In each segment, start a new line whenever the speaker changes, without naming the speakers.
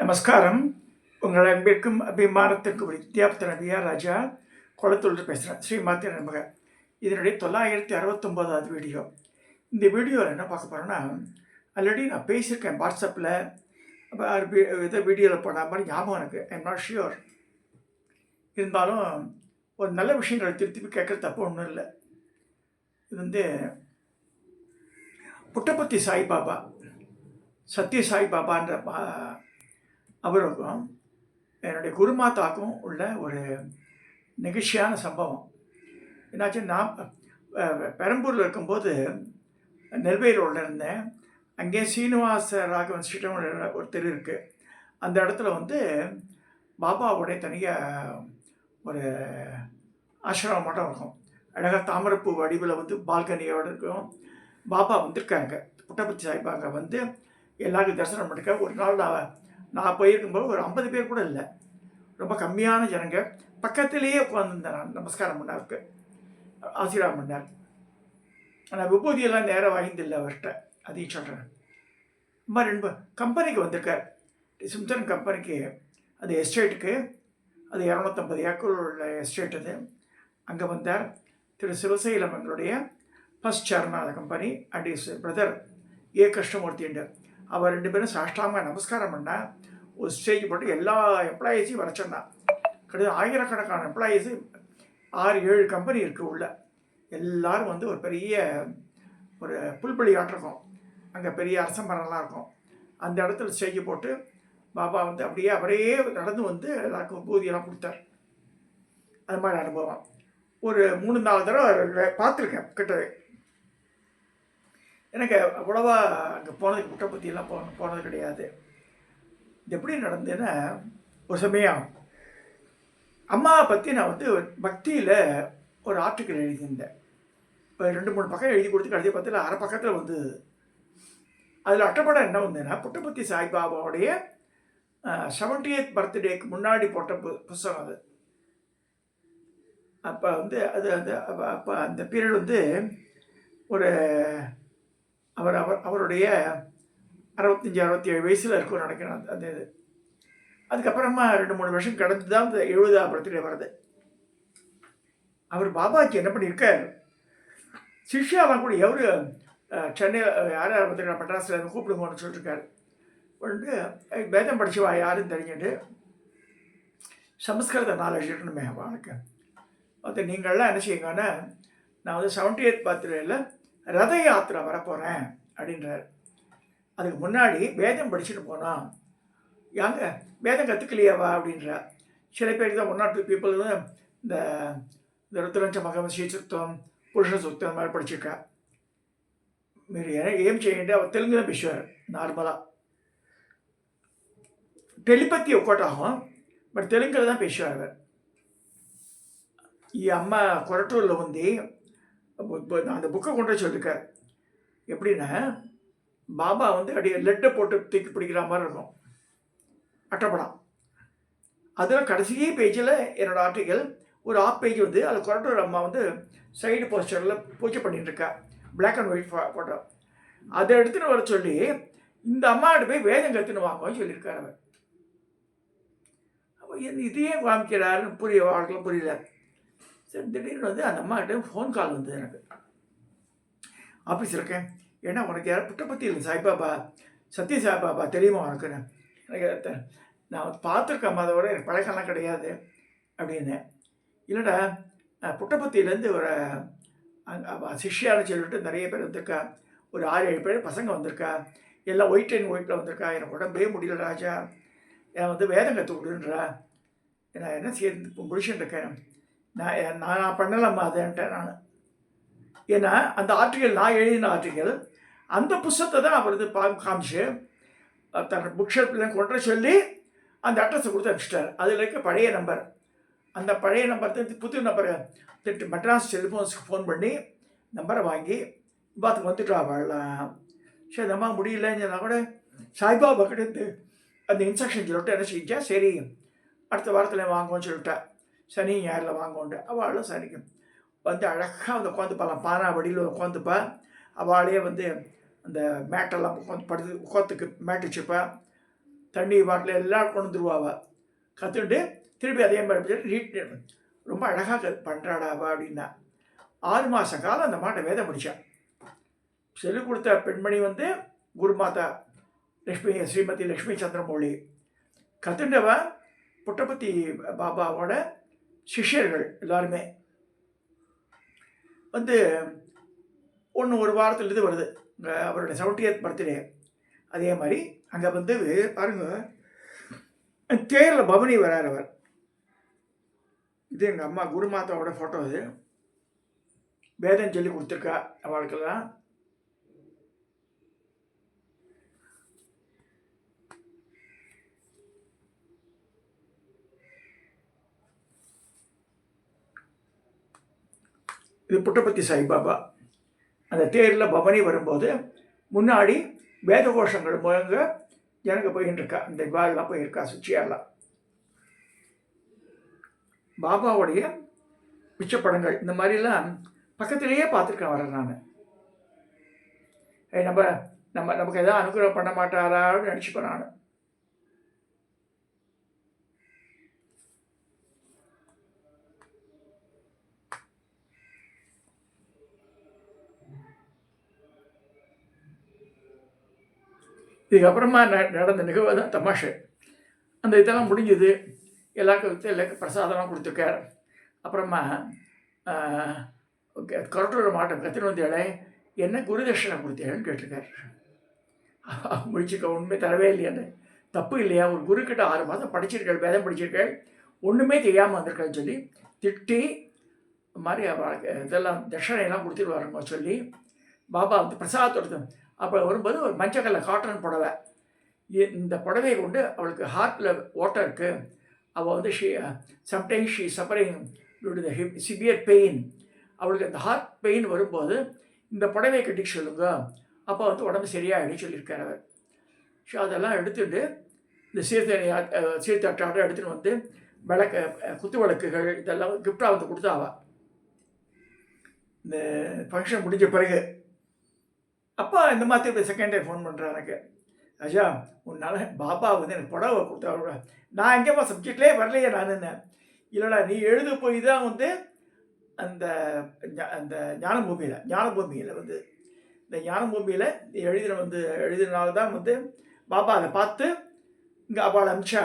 நமஸ்காரம். உங்கள் அன்பிற்கும் அபிமானத்திற்கும் வித்யாபுத்திரன் வி.ஆர். ராஜா குளத்தூர் பேசுகிறேன். ஸ்ரீமாத்திர நமக. இதனுடைய 969வது வீடியோ. இந்த வீடியோவில் என்ன பார்க்க போகிறோன்னா, ஆல்ரெடி நான் பேசியிருக்கேன் வாட்ஸ்அப்பில். ஏதோ வீடியோவில் போன மாதிரி ஞாபகம் எனக்கு. I am not sure. இருந்தாலும் ஒரு நல்ல விஷயங்களை திருப்பி கேட்குறது தப்பு ஒன்றும் இல்லை. இது புட்டபர்த்தி சாய்பாபா, சத்ய சாய்பாபான்ற அவருக்கும் என்னுடைய குருமாதாக்கும் உள்ள ஒரு நெகிழ்ச்சியான சம்பவம். என்னாச்சு, நான் பெரம்பூரில் இருக்கும்போது நெல்வேலி ரோடில் இருந்தேன். அங்கே சீனிவாச ராகவன் ஸ்ட்ரீட்னு ஒரு தெரு இருக்குது. அந்த இடத்துல பாபாவுடைய தனியாக ஒரு ஆசிரமம் மட்டும் இருக்கும். அழகாக தாமரைப்பூ வடிவில் பால்கனியோடு இருக்கும். பாபா வந்திருக்காங்க. புட்டபர்த்தி சாய்பாபா எல்லாருக்கும் தரிசனம் பண்ணிருக்க. ஒரு நாள் நான் போயிருக்கும்போது ஒரு 50 பேர் கூட இல்லை, ரொம்ப கம்மியான ஜனங்க. பக்கத்திலேயே உட்காந்துருந்தேன். நான் நமஸ்காரம் பண்ணாருக்கு, ஆசீர்வாதம் பண்ணார். ஆனால் விபூதியெல்லாம் நேராக வாங்கிதில்லை அவர்கிட்ட, அதையும் சொல்கிறேன். இந்த மாதிரி 2 கம்பெனிக்கு வந்திருக்கார். சிம்சன் கம்பெனிக்கு, அந்த எஸ்டேட்டுக்கு, அது 250 ஏக்கர் உள்ள எஸ்டேட். அது அங்கே வந்தார் திரு சிவசைலம், எங்களுடைய ஃபர்ஸ்ட் சேர்மன் அந்த கம்பெனி, அண்ட் இஸ் பிரதர் ஏ கிருஷ்ணமூர்த்தி. அவர் 2 பேரும் சாஷ்டாங்க நமஸ்காரம் பண்ணால் ஒரு ஸ்டேஜ் போட்டு எல்லா எம்ப்ளாயீஸையும் வர சொன்னார். கிட்டத்தட்ட ஆயிரக்கணக்கான எம்ப்ளாயீஸு, 6-7 கம்பெனி இருக்குது உள்ள. எல்லோரும் ஒரு பெரிய ஒரு புல்பலி ஆட்டிருக்கோம். அங்கே பெரிய அரச மரம்லாம் இருக்கும். அந்த இடத்துல ஸ்டேஜ் போட்டு பாபா அப்படியே அவரே நடந்து எல்லாருக்கும் பூதியெல்லாம் கொடுத்தார். அது மாதிரி அனுபவம் ஒரு 3-4 தடவை பார்த்துருக்கேன் கிட்டவே. எனக்கு அவ்வளோவா அங்கே போனதுக்கு புட்டபர்த்தியெல்லாம் போனது கிடையாது. இது எப்படி நடந்ததுன்னா, ஒரு சமயம் அம்மாவை பற்றி நான் பக்தியில் ஒரு ஆர்டிக்கல் எழுதியிருந்தேன். இப்போ 2-3 பக்கம் எழுதி கொடுத்து கடைசி பக்கத்தில் அரை பக்கத்தில் அதில் அட்டப்படம் என்ன வந்ததுன்னா, புட்டபர்த்தி சாய்பாபாவுடைய 70th பர்த்டேக்கு முன்னாடி போட்ட புஸ்தகம் அது. அப்போ அது அப்போ அந்த பீரியட் ஒரு அவருடைய 65-67 வயசில் இருக்கும் நினைக்கிறேன் அந்த இது. அதுக்கப்புறமா 2-3 வருஷம் கடந்து தான் இந்த 70th பர்த்டே வருது. அவர் பாபாஜி என்ன பண்ணியிருக்கார், சிஷ்யாலாம் கூட எவரு சென்னையில் யார் மெட்ராஸில் கூப்பிடுங்கன்னு சொல்லியிருக்காரு. வேதம் படிச்சுவா யாருன்னு தெரிஞ்சுட்டு, சமஸ்கிருத நாலேஜ் இருக்கணுமே வாழ்க்கை. நீங்கள்லாம் என்ன செய்யுங்கன்னா, நான் 70th பர்த்டேயில் ரத யாத்திரை வரப்போகிறேன் அப்படின்றார். அதுக்கு முன்னாடி வேதம் படிச்சுட்டு போனோம். யாங்க வேதம் கற்றுக்கலையாவா அப்படின்றார். சில பேருக்கு தான் 1 or 2 பீப்புள் இந்த ருத்ரஞ்ச மகம், ஸ்ரீ சுத்தம், புருஷ சுத்தம் மாதிரி படிச்சிருக்கா. మీరు ఏం చేయండి, அவர் தெலுங்கு தான் பேசுவார் நார்மலாக. டெலிபதி ஒக்கோட்டாகும், பட் தெலுங்கில் தான் பேசுவார் அவர். ఈ అమ్మ కొరటూరులో அந்த புக்கை கொண்டு சொல்லியிருக்கார். எப்படின்னா, பாபா அப்படியே லெட்டை போட்டு தூக்கி பிடிக்கிற மாதிரி இருக்கும் அட்டப்படம். அதில் கடைசி பேஜில் என்னோடய ஆர்டிக்கல் ஒரு ஆஃப் பேஜ் அதில் கொரட்டூர் அம்மா சைடு போஸ்டரில் பூஜை பண்ணிட்டுருக்கா, பிளாக் அண்ட் ஒயிட் ஃபோட்டோ. அதை எடுத்துன்னு வர சொல்லி இந்த அம்மாட்ட போய் வேதம் கற்றுன்னு வாங்கன்னு சொல்லியிருக்கார் அவர். அப்போ இதையே காமிக்கிறாருன்னு வாழ்க்கையில் புரியல. சரி, திடீர்னு அந்த அம்மாக்கிட்ட ஃபோன் கால் எனக்கு. ஆஃபீஸ் இருக்கேன், ஏன்னா உனக்கு யாரும் புட்டபர்த்தி சாய்பாபா, சத்ய சாய்பாபா தெரியுமா உனக்குன்னு. எனக்கு நான் பார்த்துருக்கேன், அதை விட எனக்கு பழக்கம்லாம் கிடையாது அப்படின்னு. இல்லைடா, புட்டபர்த்தியிலேருந்து ஒரு சிஷ்யான்னு சொல்லிட்டு நிறைய பேர் வந்திருக்கா, ஒரு 6-7 பேர் பசங்க வந்திருக்கா, எல்லாம் ஒயிட் அண்ட் ஒயிட்டில் வந்திருக்கா. எனக்கு உடம்பே முடியல ராஜா, நான் வேதம் கற்று விடுன்றா. நான் என்ன செய்ய முடிச்சுட்டு இருக்கேன், நான் பண்ணலாமா அதுன்ட்டேன் நான். ஏன்னா அந்த ஆர்டிக்கல், நான் எழுதின ஆர்டிக்கல், அந்த புஸ்தகத்தை தான் அவர் காமிச்சு தன் புக் ஷெல்ஃபில் கொண்டு சொல்லி அந்த அட்ரஸை கொடுத்து அனுப்பிச்சிட்டார். அதில் இருக்க பழைய நம்பர், அந்த பழைய நம்பர் புது நம்பரை மெட்ராஸ் டெலிஃபோன்ஸுக்கு ஃபோன் பண்ணி நம்பரை வாங்கி பார்த்து வந்துட்டா வாழலாம். சரி, நம்ம முடியலன்னு கூட சாய்பாபா கிட்ட அந்த இன்ஸ்ட்ரக்ஷன் சொல்லிட்டு என்ன செஞ்சா, சரி அடுத்த வாரத்தில் வாங்குவோன்னு சொல்லிட்டா. சனி ஞாயிறில் வாங்கோண்டு அவளும் சனிக்கு அழகாக உட்காந்துப்பாலாம், பானா வடியில் உட்காந்துப்பா. அவளே அந்த மேட்டெல்லாம் உட்காந்துக்கு மேட் வச்சுப்பா. தண்ணி பாட்டில் எல்லாம் கொண்டு வந்துருவாவா கற்றுட்டு திருப்பி அதே மாதிரி ரீட் ரொம்ப அழகாக பண்ணுறாடாவா அப்படின்னா 6 மாத காலம் அந்த மாட்டை வேதம் படித்தான். சொல்லிக் கொடுத்த பெண்மணி வந்து குருமாதா ஸ்ரீமதி லக்ஷ்மி சந்திரமௌலி. கற்றுண்டவ புட்டபர்த்தி பாபாவோட சிஷ்யர்கள் எல்லாருமே வந்து ஒரு வாரத்தில் இது வருது அவரோட 70th பர்த்டே. அதே மாதிரி அங்கே வந்து பாருங்க தேரில் பவனி வரார் அவர். இது எங்கள் அம்மா குருமாதாவோட ஃபோட்டோ. இது வேதம் சொல்லி கொடுத்துருக்கா அவளுக்கெல்லாம். இது புட்டபர்த்தி சாய்பாபா. அந்த தேரில் பவனி வரும்போது முன்னாடி வேத கோஷங்கள் முழங்க ஜனங்க போயின்னு இருக்கா. இந்த வால்லாம் போயிருக்கா சுச்சியாரெலாம். பாபாவுடைய பிச்சப்படங்கள் இந்த மாதிரிலாம் பக்கத்திலேயே பார்த்துருக்கேன் வரேன் நான். நமக்கு எதாவது அனுகிரகம் பண்ண மாட்டாரான்னு நினச்சிப்பேன் நான். இதுக்கப்புறமா நடந்த நிகழ்வு தான் தமாஷை. அந்த இதெல்லாம் முடிஞ்சது. எல்லாருக்கும் பிரசாதம்லாம் கொடுத்துருக்கார். அப்புறமா கொரட்டூர் மாவட்டம் கத்திர வந்தியாலே என்ன குருதட்சணை கொடுத்தேன்னு கேட்டிருக்காரு. முடிச்சுக்க ஒன்றுமே தரவே இல்லையான்னு. தப்பு இல்லையா, ஒரு குருக்கிட்ட 6 மாதம் படிச்சிருக்காள், வேதம் படிச்சிருக்காள், ஒன்றுமே தெரியாமல் வந்திருக்கான்னு சொல்லி திட்டி மாதிரி இதெல்லாம் தட்சணையெல்லாம் கொடுத்துட்டு வரணுமா சொல்லி பாபா வந்து பிரசாதத்தோடு அப்போ வரும்போது ஒரு மஞ்சக்கல்ல காட்டன் புடவை. இந்த புடவையை கொண்டு அவளுக்கு ஹார்ட்டில் ஓட்டம் இருக்குது. அவள் வந்து sometimes she suffering due to the severe pain. அவளுக்கு அந்த ஹார்ட் பெயின் வரும்போது இந்த புடவையை கட்டி சொல்லுங்க, அப்போ வந்து உடம்பு சரியாகிடுன்னு சொல்லியிருக்கார் அவர். ஸோ அதெல்லாம் எடுத்துகிட்டு இந்த சீர்தட்டாட்டம் எடுத்துகிட்டு வந்து குத்து விளக்குகள் இதெல்லாம் கிஃப்டாக வந்து கொடுத்தாவா இந்த ஃபங்க்ஷன் முடிஞ்ச பிறகு. அப்பா இந்த மாதிரி செகண்ட் டைம் ஃபோன் பண்ணுறேன் எனக்கு. அஜா உன்னால் பாபா வந்து எனக்கு புடவை கொடுத்தா. நான் எங்கேப்பா சப்ஜெக்ட்லேயே வரலையே நான். என்ன இல்லைடா நீ எழுத போய் தான் வந்து அந்த அந்த ஞானபூமியில் வந்து இந்த ஞானபூமியில் எழுதினால தான் வந்து பாபா அதை பார்த்து இங்கே அவளை அமிச்சா.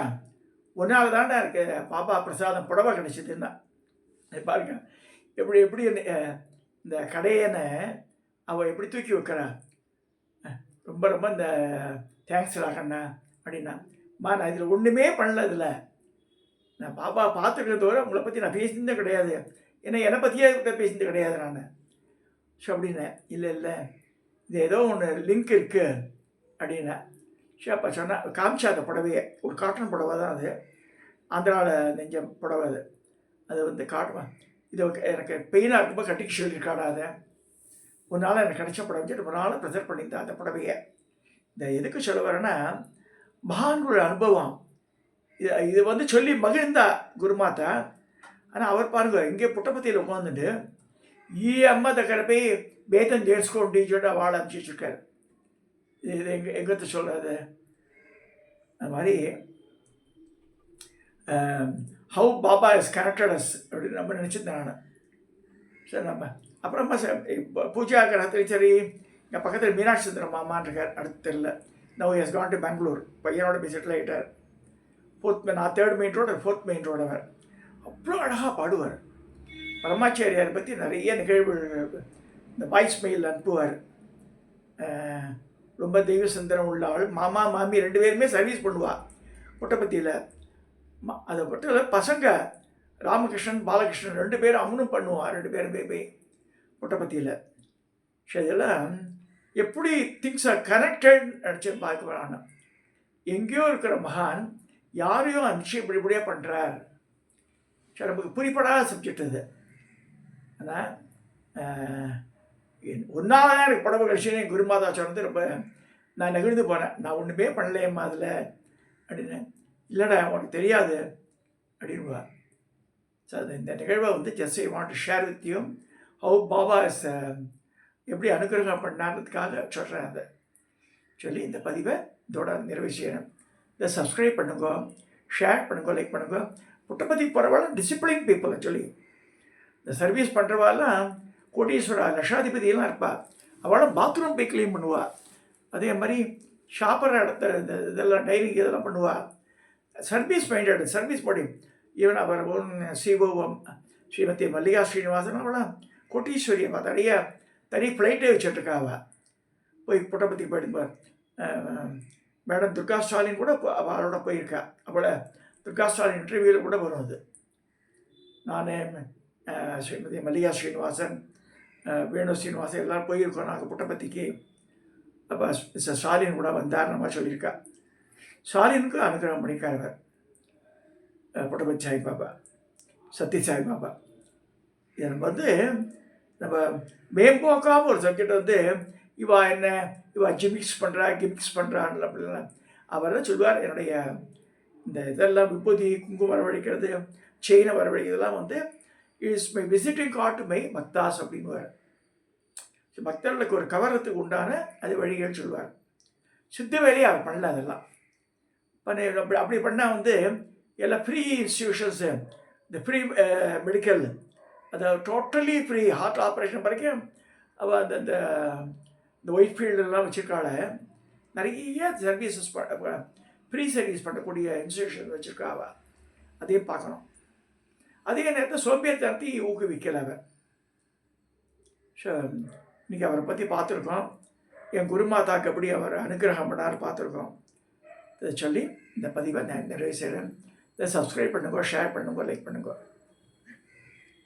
ஒன்றால் தாண்டா இருக்கு பாபா பிரசாதம் புடவை கிடைச்சிதுன்னா. பாருங்க எப்படி இந்த கடையனை அவள் எப்படி தூக்கி வைக்கிறா. ரொம்ப ரொம்ப இந்த தேங்க்ஸ் ராகண்ணா அப்படின்னா. நான் இதில் ஒன்றுமே பண்ணல. இதில் நான் பாபா பார்த்துருக்கிறத தவிர உங்களை பற்றி நான் பேசினதே கிடையாது. ஏன்னா என்னை பற்றியே பேசினது கிடையாது நான். ஸோ அப்படின்னேன். இல்லை இது ஏதோ ஒன்று லிங்க் இருக்குது அப்படின்னேன். ஸோ அப்போ சொன்னேன் காமிச்சா அந்த புடவையை. ஒரு காட்டன் புடவை தான் அது, ஆந்திராவில் நெஞ்ச புடவை. அது வந்து காட்டுவேன். இது எனக்கு பெயினாக இருக்கும்போது கட்டிக்கு சொல்லியிருக்காடா. அதை ஒரு நாள் எனக்கு கிடைச்ச புடவை ரொம்ப நாள் ப்ரெசென்ட் பண்ணியிருந்தேன் அந்த புடவையை. இந்த எதுக்கு சொல்ல வரேன்னா மகான்களோட அனுபவம். இது வந்து சொல்லி மகிழ்ந்தா குருமாதா. ஆனால் அவர் பாருங்க இங்கே புட்டபர்த்தியில் உட்காந்துட்டு ఈ అమ్మ దగ్గర போய் வேதம் చేసుకోండి சொல்லிட்டு அவளை அனுப்பிச்சிருக்காரு. இது எங்கத்தை சொல்கிறது. அது மாதிரி how Baba is connected as அப்படின்னு நம்ம நினச்சிருந்தேன் நான். சரி நம்ம அப்புறமா பூஜா கிரகத்தில் சரி என் பக்கத்தில் மீனாட்சி சுந்தரம் மாமான் இருக்கார் அடுத்த தெரியல. Now has gone to Bangalore. பையனோட போய் செட்டில் ஆகிட்டார். நான் 3rd main road 4th main road. அவர் அவ்வளோ அழகாக பாடுவார். பரமாச்சாரியாரை பற்றி நிறைய நிகழ்வுகள் இந்த வாய்ஸ் மெயில் அனுப்புவார். ரொம்ப தெய்வ சிந்தனம் உள்ள ஆள். மாமா மாமி 2 பேருமே சர்வீஸ் பண்ணுவாள் புட்டபர்த்தியில். அதை மட்டும் பசங்க ராமகிருஷ்ணன் பாலகிருஷ்ணன் 2 பேரும் அவனும் பண்ணுவான். 2 பேருமே போய் புட்டபர்த்தியில். ஸோ இதெல்லாம் எப்படி திங்ஸ் ஆர் கனெக்டட் நினச்சி பார்க்குறான். எங்கேயோ இருக்கிற மகான் யாரையும் அனுப்பிச்சு இப்படிப்படியாக பண்ணுறார். ஸோ நமக்கு புரிப்படாத சப்ஜெக்ட் அது. ஆனால் ஒன்றால் தான் எனக்கு புடவை கழிச்சுன்னு குருமாதா சொன்னது ரொம்ப நான் நெகிழ்ந்து போனேன். நான் ஒன்றுமே பண்ணலையம்மா அதில் அப்படின்னு. இல்லைடா உனக்கு தெரியாது அப்படின்வா. ஸோ அது இந்த நிகழ்வை வந்து just I want to share with you how Baba is எப்படி அனுகிரகம் பண்ணாங்கிறதுக்காக சொல்கிறேன். அதை சொல்லி இந்த பதிவை இதோட நிறைவு செய்கிறேன். இதை சப்ஸ்கிரைப் பண்ணுங்க, ஷேர் பண்ணுங்க, லைக் பண்ணுங்க. புட்டபர்த்தி போகிறவாள் டிசிப்ளின் பீப்புள் ஆக்சுவலி. இந்த சர்வீஸ் பண்ணுறவாலாம் கோடீஸ்வரா லட்சாதிபதியெல்லாம் இருப்பாள். அவளும் பாத்ரூம் போய் க்ளீன் பண்ணுவாள். அதே மாதிரி ஷாப்பர் இடத்த இதெல்லாம் டைரிங் இதெல்லாம் பண்ணுவாள். Service minded, service body. Even அவர் ஓன் சிஓஎம் ஸ்ரீமதி மல்லிகா ஸ்ரீனிவாசன் அவளாம் கோட்டீஸ்வரி. தனி ஃப்ளைட்டே வச்சுட்ருக்கா அவள். போய் புட்டபர்த்தி போயிடுப்பார். மேடம் துர்கா ஸ்டாலின் கூட அவளோட போயிருக்கா. அவளை துர்கா ஸ்டாலின் இன்டர்வியூவில் கூட வரும் அது. நான் ஸ்ரீமதி மல்லிகா ஸ்ரீனிவாசன், வேணு ஸ்ரீனிவாசன் எல்லோரும் போயிருக்கோம் நாங்கள் புட்டபர்த்திக்கு. அப்போ மிஸ்டர் ஸ்டாலின் கூட வந்தார் நம்ம சொல்லியிருக்கா. ஸ்டாலினுக்கு அனுகிரகம் பண்ணிக்காரவர் புட்டபர்த்தி சாய்பாபா, சத்ய சாய்பாபா. இதை நம்ம மேம்போக்காமல் ஒரு சப்ஜெக்ட் இவா என்ன இவா கிமிக்ஸ் பண்ணுறான்னு அப்படிலாம் அவர் தான் சொல்லுவார். என்னுடைய இந்த இதெல்லாம் விபூதி குங்குமம் வரவழைக்கிறது, செயினை வரவழைக்கிறதெல்லாம் is my visiting card my பக்தாஸ் அப்படின்னுவார். பக்தர்களுக்கு ஒரு கவரத்துக்கு உண்டான அது வழிகள் சொல்லுவார். சித்த வேலையை அவர் பண்ணல. அதெல்லாம் அப்படி பண்ணால் எல்லாம் ஃப்ரீ இன்ஸ்டிடியூஷன்ஸு, இந்த ஃப்ரீ மெடிக்கல், அதாவது டோட்டலி ஃப்ரீ ஹார்ட் ஆப்ரேஷன் வரைக்கும் அவள் அந்த ஒயிட் ஃபீல்டெல்லாம் வச்சுருக்காள். நிறைய சர்வீசஸ் ஃப்ரீ சர்வீஸ் பண்ணக்கூடிய இன்ஸ்டிடியூஷன் வச்சுருக்கா அவள். அதையும் பார்க்கணும். அதே நேரத்தில் சோம்பேறித்தனத்தை ஊக்குவிக்கலை அவள். ஸோ இன்றைக்கி அவரை பற்றி பார்த்துருக்கோம். என் குருமாதாக்கு எப்படி அவர் அனுகிரகம் பண்ணார் பார்த்துருக்கோம். இதை சொல்லி இந்த பதிவை நான் நிறைவு செய்கிறேன். இதை சப்ஸ்கிரைப் பண்ணுங்க, ஷேர் பண்ணுங்க, லைக் பண்ணுங்க.